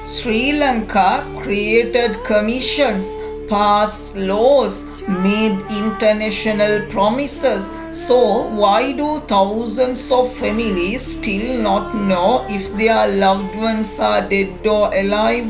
Sri Lanka created commissions, passed laws, made international promises. So, why do thousands of families still not know if their loved ones are dead or alive?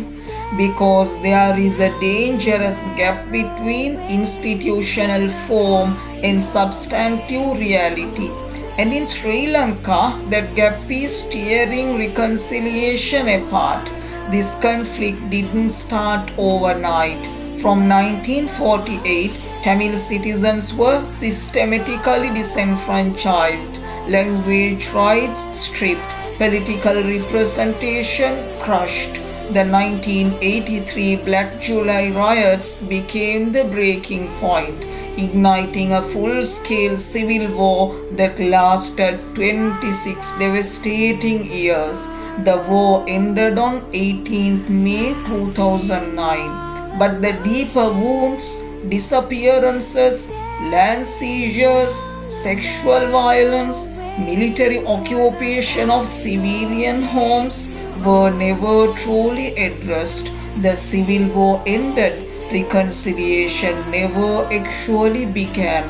Because there is a dangerous gap between institutional form and substantive reality. And in Sri Lanka, that gap is tearing reconciliation apart. This conflict didn't start overnight. From 1948, Tamil citizens were systematically disenfranchised, language rights stripped, political representation crushed. The 1983 Black July riots became the breaking point, igniting a full-scale civil war that lasted 26 devastating years. The war ended on 18th May 2009, but the deeper wounds, disappearances, land seizures, sexual violence, military occupation of civilian homes were never truly addressed. The civil war ended, reconciliation never actually began.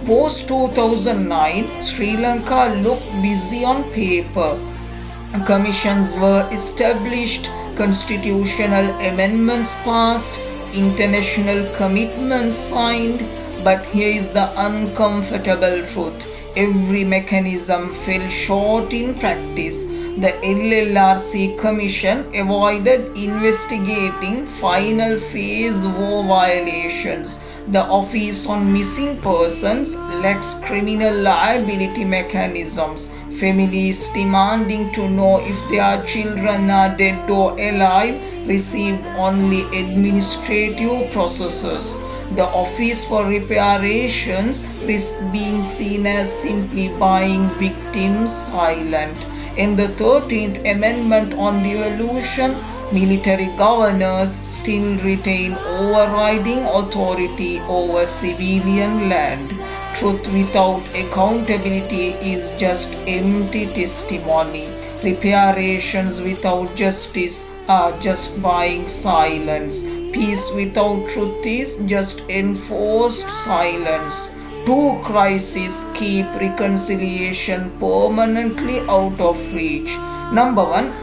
Post 2009, Sri Lanka looked busy on paper. Commissions were established, constitutional amendments passed, international commitments signed, but here is the uncomfortable truth. Every mechanism fell short in practice. The LLRC Commission avoided investigating final phase war violations. The Office on Missing Persons lacks criminal liability mechanisms. Families demanding to know if their children are dead or alive received only administrative processes. The Office for Reparations risked being seen as simply buying victims silent. In the 13th Amendment on Devolution, military governors still retain overriding authority over civilian land. Truth without accountability is just empty testimony. Reparations without justice are just buying silence. Peace without truth is just enforced silence. Two crises keep reconciliation permanently out of reach. Number one,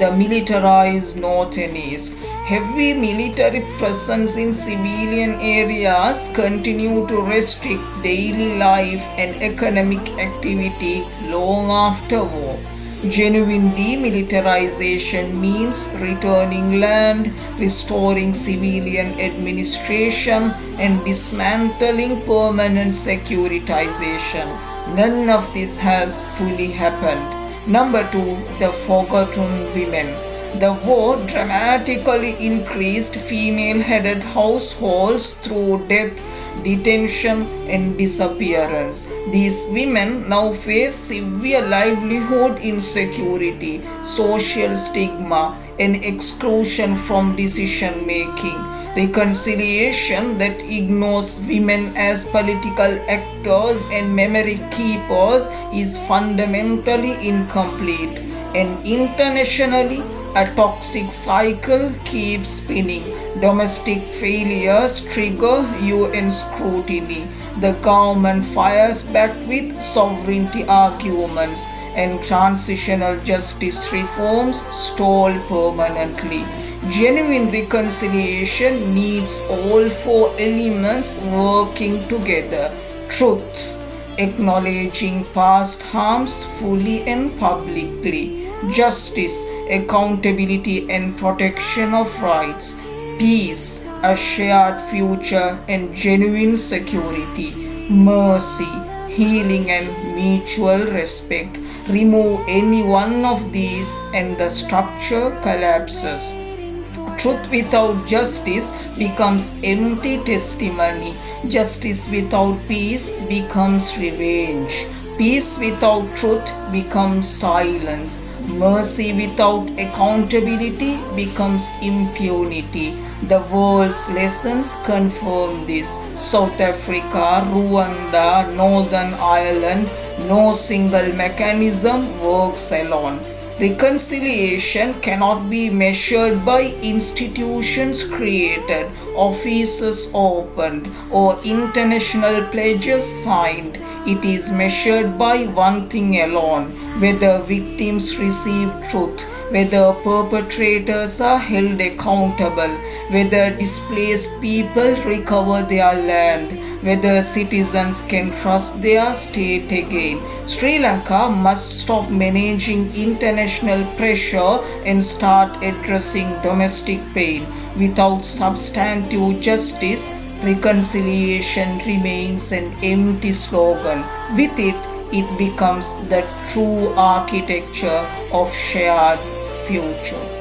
the militarized North and East. Heavy military presence in civilian areas continue to restrict daily life and economic activity long after war. Genuine demilitarization means returning land, restoring civilian administration, and dismantling permanent securitization. None of this has fully happened. Number two, the forgotten women. The war dramatically increased female headed households through death, detention, and disappearance. These women now face severe livelihood insecurity, social stigma, and exclusion from decision making. Reconciliation that ignores women as political actors and memory keepers is fundamentally incomplete. And internationally, a toxic cycle keeps spinning. Domestic failures trigger UN scrutiny. The government fires back with sovereignty arguments, and transitional justice reforms stall permanently. Genuine reconciliation needs all four elements working together: truth, acknowledging past harms fully and publicly; justice, accountability and protection of rights; peace, a shared future and genuine security; mercy, healing and mutual respect. Remove any one of these and the structure collapses. Truth without justice becomes empty testimony. Justice without peace becomes revenge. Peace without truth becomes silence. Mercy without accountability becomes impunity. The world's lessons confirm this. South Africa, Rwanda, Northern Ireland, no single mechanism works alone. Reconciliation cannot be measured by institutions created, offices opened, or international pledges signed. It is measured by one thing alone: whether victims receive truth, whether perpetrators are held accountable, whether displaced people recover their land, whether citizens can trust their state again. Sri Lanka must stop managing international pressure and start addressing domestic pain. Without substantive justice, reconciliation remains an empty slogan. With it, it becomes the true architecture of shared future.